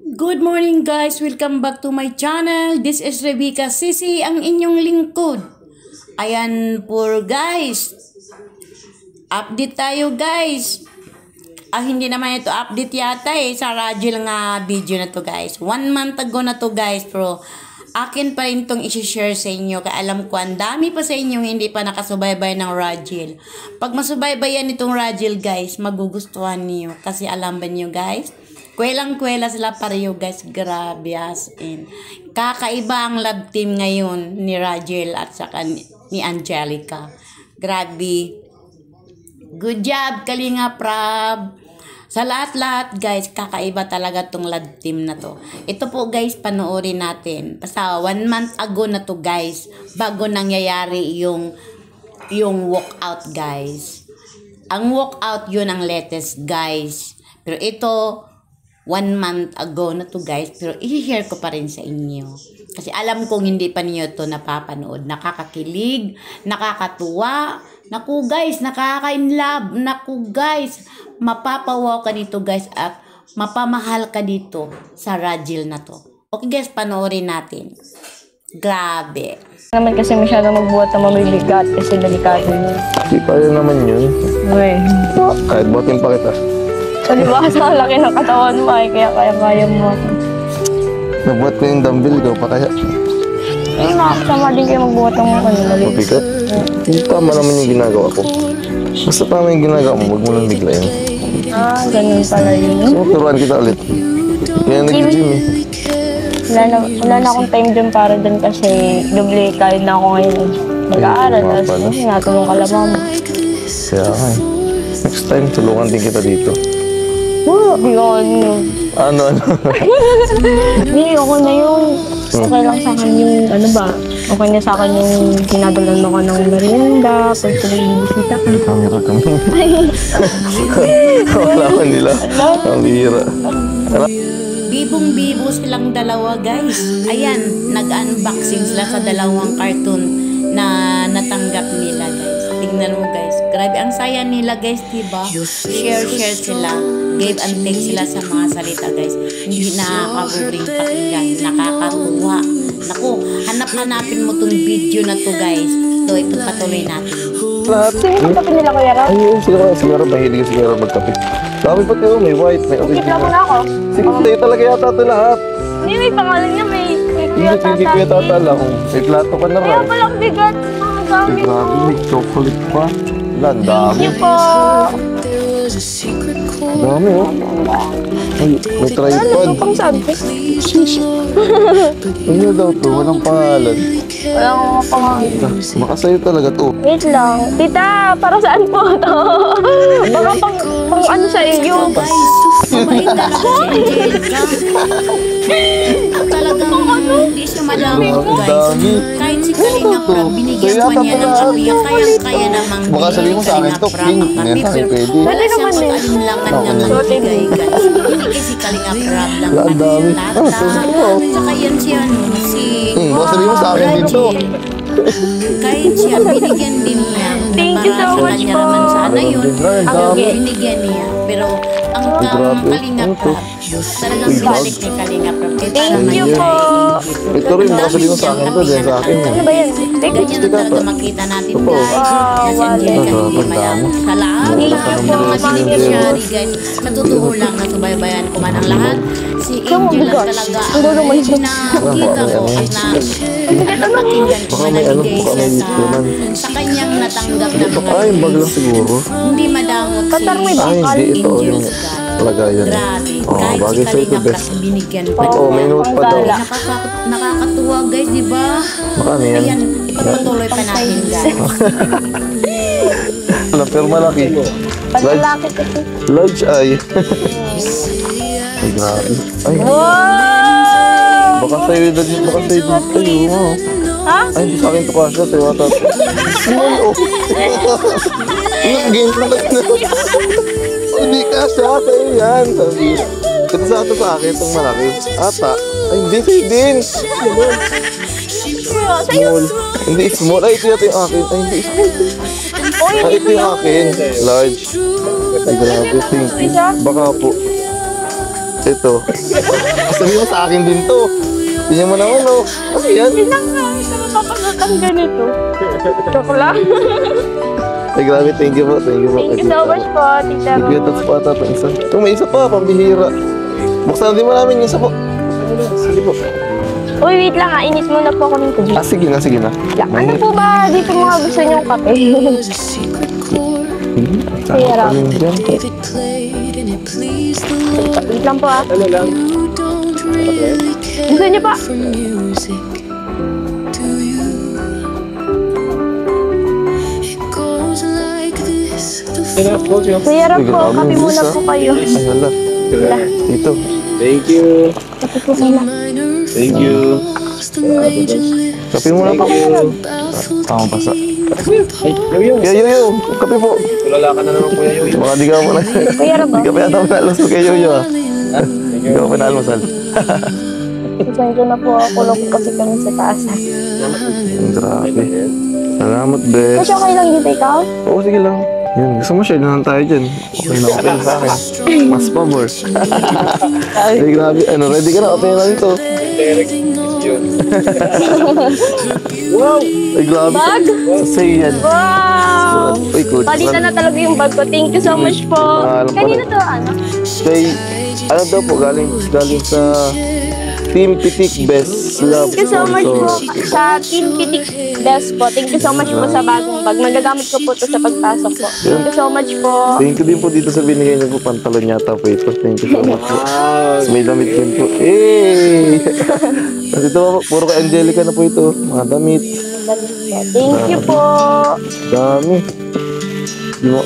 Good morning guys! Welcome back to my channel. This is Rebecca Sisi, ang inyong lingkod. Ayan po guys. Update tayo guys. Hindi naman ito update yata sa Rajil nga video na to guys. 1 month ago na to guys. Pero akin pa rin itong isi-share sa inyo. Kaya alam ko ang dami pa sa inyong hindi pa nakasubaybay ng Rajil. Pag masubaybayan itong Rajil guys, magugustuhan niyo. Kasi alam ba niyo guys? Kwelang-kwela sila pareho guys. Grabe as in. Kakaiba ang love team ngayon ni Rajil at saka ni Angelica. Grabe. Good job Kalinga Prab. Sa lahat-lahat guys, kakaiba talaga tong love team na to. Ito po guys, panoorin natin. Basta 1 month ago na to guys. Bago nangyayari yung walkout guys. Ang walkout yun ang latest guys. Pero ito 1 month ago na to guys, pero i-share ko pa rin sa inyo. Kasi alam kong hindi pa niyo to napapanood. Nakakakilig, nakakatuwa. Naku guys, nakaka-inlove. Naku guys, mapapawaw ka dito guys at mapamahal ka dito sa Rajil na to. Okay guys, panoorin natin. Grabe. Naman kasi masyado magbuhat ng mamibigat kasi delikado yun. Hindi pa rin naman yun. Uy. Kahit buhatin pa kita. So di ba sa laki ng katawan mo ay kaya mo. Nabuhat ko yung dumbbell ko pa kaya. Ay nakakasama din kayo magbuhat ng maliit. Mabigat? Hindi tama naman yung ginagawa ko. Basta tama yung ginagawa mo, wag mo lang bigla yun. Ganun pala yun. So, turuan kita ulit. Kaya nag-gym eh. Wala na akong time dyan para dun kasi doble kahit na ako ngayon mag-aaral. Tapos natulong ka lang mo. Kaya nga eh. Next time, tulungan din kita dito. Yun. Ano? Hindi, okay na yun. Okay lang sa akin yung, okay na sa akin yung sinadalan mo ka ng merienda, pag tuloy-bisita ka. Camera kami. Wala ka nila. Ang bihira. Bibong-bibo silang dalawa guys. Ayan, nag-unboxing sila sa dalawang cartoon na natanggap nila guys. Tingnan mo guys. Grabe, ang saya nila guys, diba? Share sila. Give and take sila sa mga salita guys. Hindi nakaka-boring pakinggan. Nakakatuwa. Naku, hanapin mo tong video na to guys. So, ito patuloy natin. Sino yung kape nila Kuya Rob? Ayun, siguro mahilig siguro magkape. Dami pati may white, may original. Kitla mo na ako. Siguro tayo talaga yata ito lahat. Hindi, may pangalan niya, may Hindi, Kuya Tata lang. May plato ka na Kaya rin. palang bigat. Ang dami Grabe, mo. may chocolate pa. Wala, ang dami. Thank you po. Ang dami, oh. Ay, may tripod. Ano pang sabi? Ano daw to? Walang pangalan. Wala akong pangalan. Baka sa'yo talaga to. Wait lang. Tita, para saan po to? Baka pang ano sa iyo. Guys, mabait talaga si Angelica. Talagang hindi siya malawak Ang guys. dami. Kahit si Kalinga Prab, binigyan pa niya ng kapiya. Kaya namang Baka sabihin mo sa akin to, pink. Ngayon sa akin pwede. wala siyang pag-alinlangan ng bigay guys. Hindi kasi Kalinga Prab lang Ang dami. Saka yan siya si Baka sabihin mo sa akin dito. kahit siya binigyan din niya. Thank you so much po. Naman sana yun. Ang dami. Binigyan niya. Pero ang grabe. Kalinga Prab, talagang binalik ni Kalinga Prab. Thank you po. Ito rin, baka sabihin mo sa akin to. Dahil sa akin Ano eh. ba yan? Ganyan na talaga makita natin guys. Wow, Kasi Angelica hindi mayamang sa lahat. Thank you po, Mga Ma'am beneficiary guys. Natutuho lang na subaybayan ko man ang lahat. Si Angel lang talaga ang nakita ko at napakinggan ko na nabigay siya sa kanyang natanggap na mga Ay, bag lang siguro. hindi madamot si Patar may Ay, bakal. hindi. Ito yung lagayan. Grabe. Oh, Kahit si bagay sa'yo Kalinga ito, Prab best. binigyan pa. Oo, may note pa daw. Nakakatuwa guys, di ba? Makano yan? Ayan, ipagpatuloy pa natin guys. Wala, pero malaki. Panlalaki kasi. Large eye. Ay, grabe. Ay, Wow! baka sa'yo din. Baka sa'yo din kayo. Ha? Ay, hindi sa akin ito kasya. Sa'yo ata. Ay, oh. Game na lang na. Hindi kasya. Sa'yo yan. Sabi. Ito sa akin itong malaki. Ata. Ay, hindi sa'yo din. Small. Hindi small. Ay, ito yata yung akin. Ay, hindi small. Ay, ito yung akin. Large. Ay, grabe. Thank you. Baka po. Ito. sabi mo sa akin din to. Tingnan mo naman, oh. Ano yan? Hindi lang nga. Ito mapapanood ang ganito. Joke lang. Ay, grabe. Thank you po. Thank you po. Thank you so much po, Tita Ro. Nag-tweet pa ata itong isa. May isa pa, pambihira. Buksan din mo namin yung isa po. Sige po. Uy, wait lang ha. Init muna po kami ko. Ah, sige na, sige na. Ano po ba? Di po mga gusto niyong kape. Kaya raw. Wait lang po ha. Ano lang? Gusto niyo pa? Kuya Rob po, kape muna po kayo. Ay, hala. Dito. Thank you. Kape po muna. Thank you. Kape muna po. Tama pasa. Yo. Yo. Kape po. Tulala ka na naman, Kuya Yoyo. Baka di ka mo na. Kuya Rob, Di ka pa yata manalos kay Yoyo, ah. Di ka pa naalmasal. Pasensya na po ako lang kasi kami sa taas. Grabe. Salamat, bes. Kasi okay lang dito ikaw? Oo, sige lang. Yun, gusto mo share na lang tayo dyan. Okay na okay sa akin. Mas pabor. Ay, grabe. Ano, ready ka na? Okay na ito. Wow! Ay, grabe. Bag? Say yan. Wow! Uy, coach. Palitan na talaga yung bag ko. Thank you so much po. Alam ko Kanina na. to, ano? Kay, ano daw po, galing sa Team Pitik Best Love Thank you so much po Sponsor. sa Team Pitik Best po. Thank you so much po sa bagong bag. Magagamit ko po ito sa pagpasok po. Thank you so much po. Thank you din po dito sa binigay niyo po. Pantalon yata po ito. Thank you so much po. Tapos may damit din po. Eh! Kasi ito po, puro ka Angelica na po ito. Mga damit. Thank you po. Dami. Di mo,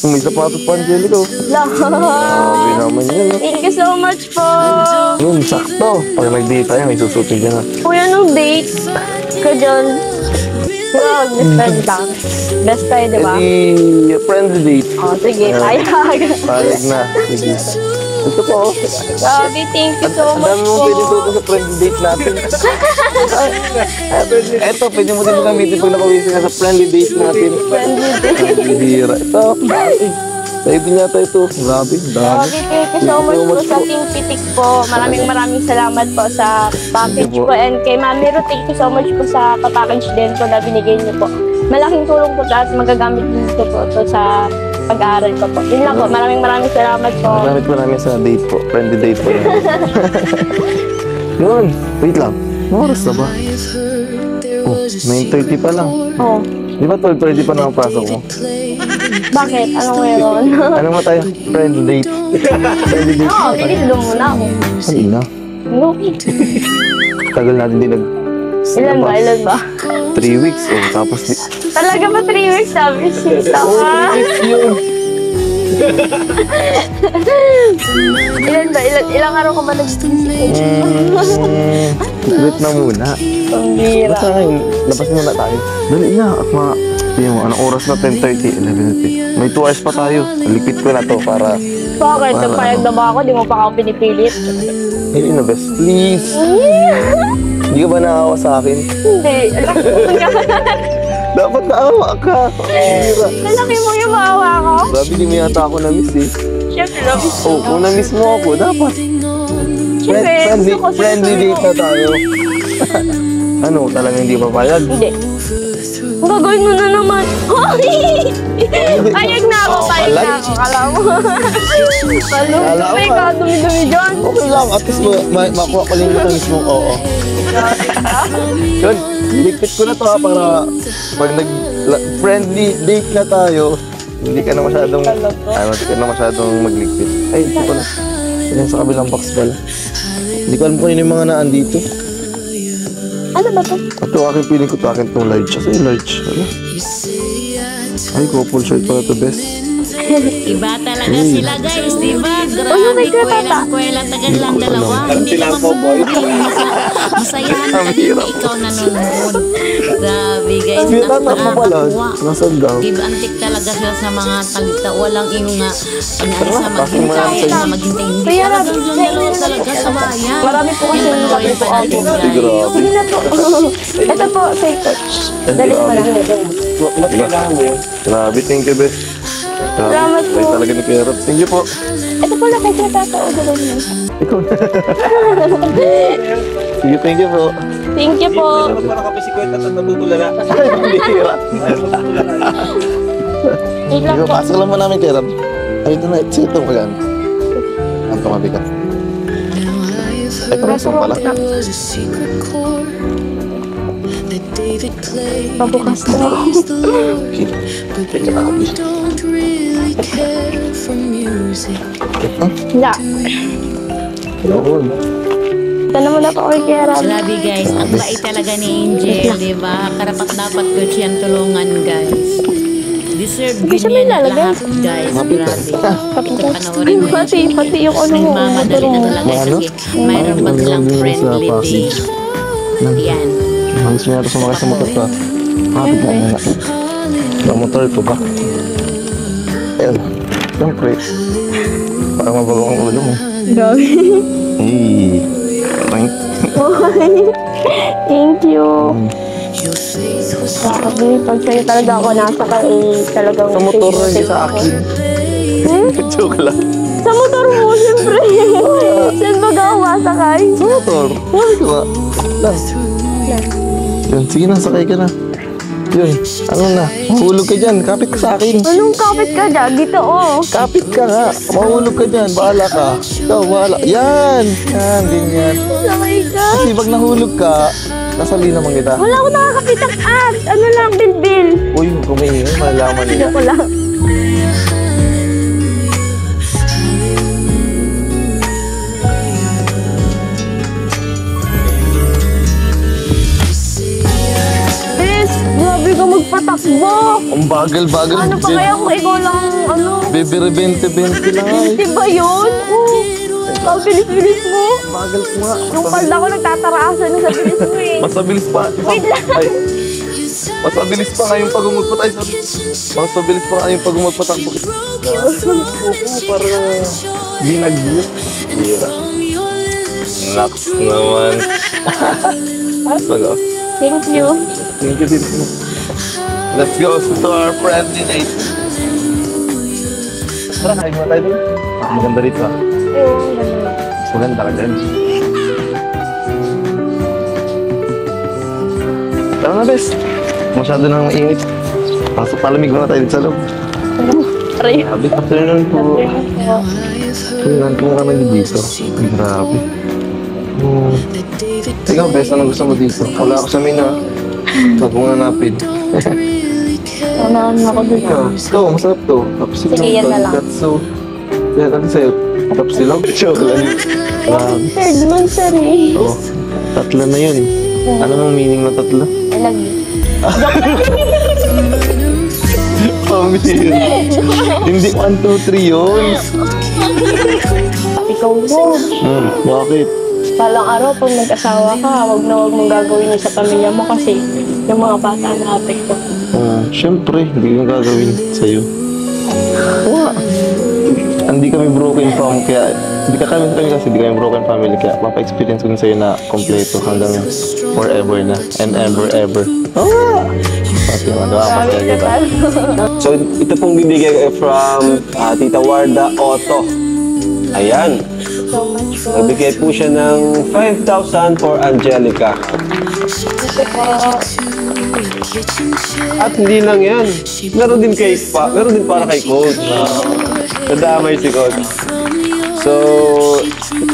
may sapatos pa Angelica. Oh. Grabe naman yun. Oh. Thank you so much po. Yun, sakto. Pag nag-date tayo, may susutin ka na. Kuya, nung date ka dyan, wag, best friend lang. Best tayo, di ba? Eh, friendly date. Oh, sige, payag. Payag na. Sige. Ito po. Oh. Grabe, thank you so Ang much dami mong po. pwede suot sa friendly date natin. Ito, pwede mo din gamitin pag nakawising ka sa friendly date natin. Friendly date. Ang bihira. Ito. Tayo din yata ito. Grabe, dami. Grabe, thank you so much po sa Team Pitik po. Maraming salamat po sa package Thank you po. po. And kay Mami Ro, thank you so much po sa package din po na binigay niyo po. Malaking tulong po at magagamit dito po ito sa pag-aaral ko po. Yun lang po. Maraming salamat po. Gamit po namin sa date po. Friendly date po. Yun. Wait lang. Anong oras na ba? Oh, 9:30 pa lang. Oh, Di ba 12:30 pa nakapasok mo? bakit? Anong meron? Ano mo tayo? Friendly date. Friendly date. Oo, bilis doon muna ako. Ano na? No. Tagal natin din nag... Ilan ba? 3 weeks. Oh, tapos... Talaga ba 3 weeks sabi siya? Oh, 3 weeks yun. Ilang araw ka ba nag-visit? Wait na muna. Ang bira. Basta ngayon, labas muna tayo. Dali na. At mga... Tingnan mo, anong oras na? 10:30, 11:30. May 2 hours pa tayo. Lipit ko na to para... Bakit? Napayag na ba ako? Di mo pa ako pinipilit? Hey, na best, please. Hindi ka ba naawa sa akin? Hindi. Alam ko Dapat naawa ka. Hira. Lalaki mo yung maawa ko? Sabi, di mo yata ako na-miss eh. Siyempre, love is Oh, kung na-miss mo ako, dapat. Siyempre, Friendly, gusto ko friendly date na tayo. Ano, talagang hindi papayag? Hindi. Ang gagawin mo na naman. Hoy! Payag na ako, payag na ako. Kala mo. Palong, may kadumi-dumi dyan. Okay lang, at least makuha ko lang yung miss mo. Oo. Yun, lipit ko na to ha, para pag nag-friendly date na tayo, hindi ka na masyadong, hindi ka na masyadong magligpit. Ay, ito pala. Yan sa kabilang box pala. Hindi ko alam kung yun yung mga naan dito. Ano ba to? Ito, aking feeling ko ito, akin itong large. Kasi large, ano? Ay, couple shirt pala to, best. Iba talaga sila guys, di ba? Oh, may Grabe, kweta. kuwela tagal lang dalawa. Hindi naman masayahan ka din ikaw nanonood. Grabe guys, Ay, tata mo pala. nakakatuwa. Nasaan daw? Gibantik talaga sila sa mga tagta. Walang iyong nga pag-alis na pasok mo lang maghintay, sa- na maghintay. Hindi Kaya talagang lang, yung dalawa talaga sa bayan. Marami po kasi yung Yung sabi po ako. natin Ay, guys. grabe. Sige na po. Ito po, say coach. Dali mo lang. Kailangan mo yun. Grabe, thank you, best. Salamat po. Ay, talaga ni Kuya Rob. Thank you po. Ito pala kay Tata Odolon mo. Ikaw na. Sige, thank you po. Thank you po. Parang kami si Kwenta at natutulala. Hindi hirap. Wait lang Ikaw, po. pasok lang mo namin kay Rab. Ay, ito na. Ito magano. Ang tumabigat. Ay, parang pala. Pabukas na. Wala. Yun. Tanong mo na po kay Kera. Grabe guys, ang bait talaga ni Angel, di ba? Karapat dapat ko siyang tulungan guys. Deserve Hindi siya din may niya lalagay. lahat guys, grabe. Ito panoorin mo. Pati yung ano mo. Nagmamadali na talaga Ano? kasi mayroon ba silang friendly day. Yan. Gusto niya ito sumakay sa motor ko. Kapit na muna. Sa motor ko ba? Ayun. Siyempre. Parang mabago ang ulo mo. Grabe. Hey. Right. Thank you. Grabe, pag sa'yo talaga ako nasa ka, talagang... Sa motor na hindi sa akin. Joke lang. Sa motor mo, siyempre. Saan ba ka masakay? Sa motor. Sabi ko nga. Lang. Yun, sige na, sakay ka na. Yun, ano na, mahulog ka dyan, kapit ka sa akin. Anong kapit ka dyan? Dito, oh. Kapit ka nga, mahulog ka dyan, bahala ka. Ikaw, bahala. Yan, ganyan. Sakay ka. Kasi pag nahulog ka, nasali naman kita. Wala ko nakakapit ang at. Ano lang, bilbil. Uy, kumain, malalaman nila. Hindi ko lang. Sis, grabe ka magpatakbo. Ang bagal-bagal. Ano pa kaya kung ikaw lang, ano? Bebe, 20-20 lang ay. Di ba yun? Oh, ang bilis-bilis mo. Bagal ko nga. Yung palda ko nagtataraasan sa bilis mo eh. Mas mabilis pa. Wait lang. Ay, mas mabilis pa nga yung pag-umagpat. Ay, sabi. Mas mabilis pa nga yung pag-umagpatakbo. Parang ginag-git. Hira. Naks naman. Sago. Thank you. Thank you din. Let's go to our friendly night. Tara, kain mo tayo dun. Maganda rito ah. Yung ganun. Mas maganda ka dyan. Tara na, bes. Masyado nang mainit. Pasok palamig na tayo dito sa loob. Aray. Sabi, afternoon po. Tingnan ko kami dito. Ay, grabe. Ikaw, bes, anong gusto mo dito? Wala ako sa menu ah. Huwag mong hanapin. Unahan mo ako dun. Ito, masarap to. Tapsilog, Sige, yan na lang. katsu. Yan, ano sa'yo? Tapsilog? Joke lang. Third month, sir eh. Oo. Tatlo na yun. Ano ang meaning ng tatlo? I love you. Pamir. Hindi 1, 2, 3 yun. Ikaw mo. Bakit? Palang araw, pag nag-asawa ka, wag na wag mong gagawin yun sa pamilya mo kasi yung mga bata na apekto. Siyempre, hindi ko gagawin sa'yo. Hindi kami broken from, kaya hindi kami broken family, kaya mapa-experience ko din sa'yo na kompleto hanggang forever na and ever. Kasi Sabi madawapasaya kita. So, ito pong bibigay from Tita Warda Otto. Ayan. so much po. Nagbigay po siya ng 5,000 for Angelica. At hindi lang yan. Meron din para kay Coach. Nadamay si Coach. So,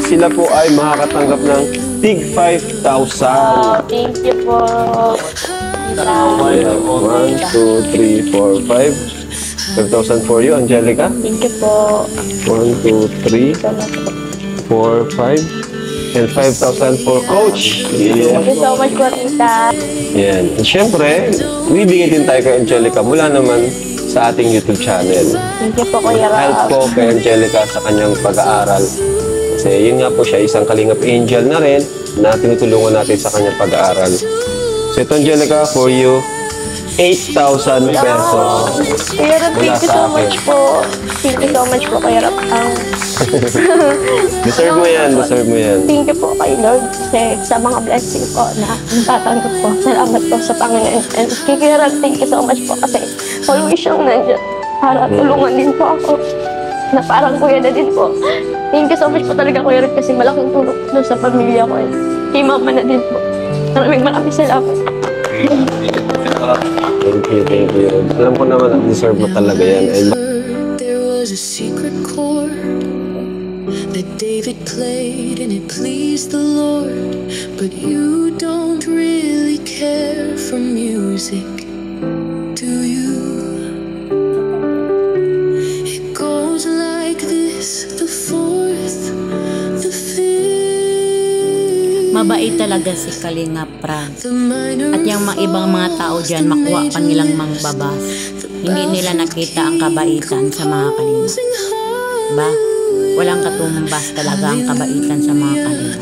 sila po ay makakatanggap ng tig 5,000. Thank you po. 1, 2, 3, 4, 5. 5,000 for you, Angelica. Thank you po. 1, 2, 3, So much po. 4, 5. And 5,000 for Coach. Yeah. Thank you so much po, tita. Yan. At syempre, bibigay din tayo kay Angelica mula naman sa ating YouTube channel. Thank you po, Kuya Help Rab. po kay Angelica sa kanyang pag-aaral. Kasi yun nga po siya, isang kalingap angel na rin na tinutulungan natin sa kanyang pag-aaral. So ito, Angelica, for you, 8,000 pesos. Kuya Rab, thank you so much po. Thank you so much po, Kuya Rab. Deserve mo yan, deserve mo yan. Thank you po kay Lord kasi sa mga blessing po na natatanggap ko. Salamat po sa Panginoon. And kay Kuya Rab, thank you so much po kasi always siyang nandiyan para tulungan din po ako. na parang kuya na din po. Thank you so much po talaga, Kuya Red, kasi malaking tulong doon sa pamilya ko. Kay mama na din po. Maraming salamat. Thank you. Alam ko naman ang deserve mo talaga yan. And there was a secret chord that David played and it pleased the Lord. But you don't really care for music, do you? It goes like this, the fourth, the fifth, Mabait talaga si Kalinga Prab. the minor. At yung mga ibang mga tao dyan, makuha pa nilang mangbabas. Hindi nila nakita ang kabaitan sa mga kalinga. Ba? Walang katumbas talaga ang kabaitan sa mga kalinga.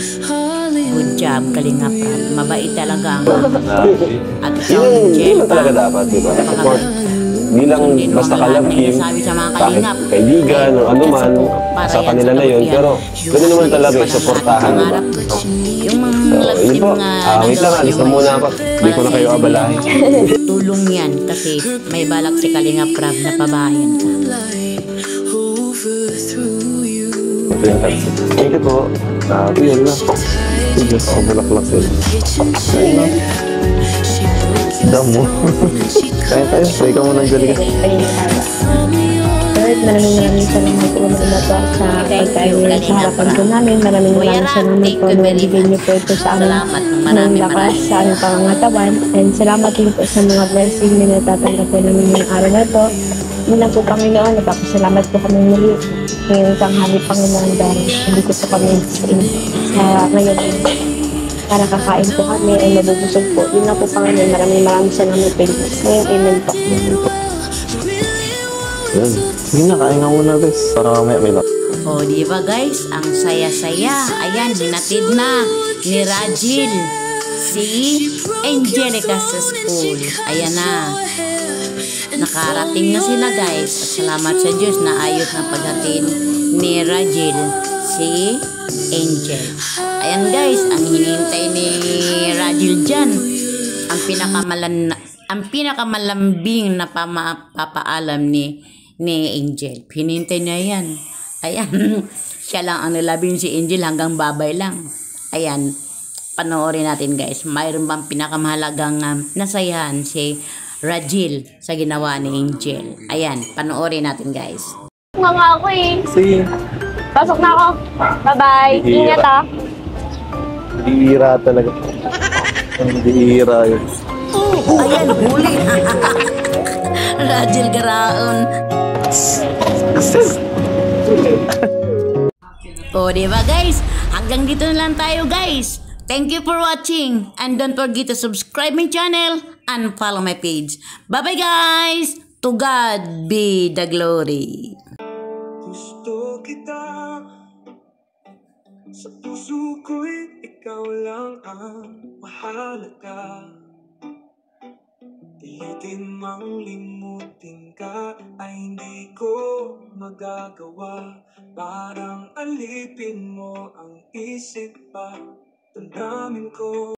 Good job, Kalinga Prab. Mabait talaga ang at ikaw, yun Angel, ang talaga dapat, di ba? Support. Hindi lang basta kalabkim, kahit kaibigan o ano man, sa kanila na yun. Pero ganoon naman talaga yung supportahan, di ba? Yung mga So, love yun team po. nga Wait lang, alis na muna ako. Hindi ko na kayo abalahin. tulong yan kasi may balak si Kalinga Prab na pabayan ka. Overthrew you. Thank you po. Yun na. Sige, ako bulaklak sila. Damo. Kaya tayo. Say ka muna, Angelica. Lord, maraming salamat po muna po sa pagkain sa harapan po namin. Maraming salamat po na bigyan niyo po ito sa amin ng lakas sa aming pangangatawan. And salamat din po sa mga blessing na natatanggap po namin ngayong araw na ito. Muna po, Panginoon, nagpapasalamat po kami muli ngayong tanghali, Panginoon, dahil hindi ko po kami sa ngayon para kakain po kami ay mabubusog po. Yun na po, Panginoon, maraming salamat po. Ngayon, amen po. Yan. Sige na, kain nga muna, bes. Para mamaya may lang. O, di ba guys? Ang saya-saya. Ayan, hinatid na ni Rajil si Angelica sa school. Ayan na. Nakarating na sila guys. At salamat sa Diyos na ayos na paghatid ni Rajil si Angel. Ayan guys, ang hinihintay ni Rajil dyan, ang pinakamalambing na papaalam ni Angel. Hinihintay niya yan. Ayan, siya lang ang nilabing si Angel hanggang babay lang. Ayan, panoorin natin guys. Mayroon bang pinakamahalagang nasayahan si Rajil sa ginawa ni Angel. Ayan, panoorin natin guys. Nga ako eh. Sige. Pasok na ako. Bye-bye. Ingat ah. Bihira talaga. Ang bihira yun. Ayan, huli. Rajil Garaon. O, diba guys? Hanggang dito na lang tayo guys. Thank you for watching. And don't forget to subscribe my channel and follow my page. Bye-bye guys. To God be the glory. Gusto kita, sa puso ko'y ikaw lang ang mahalaga. Pilitin mang limutin ka ay hindi ko magagawa. Parang alipin mo ang isip pa, damdamin ko.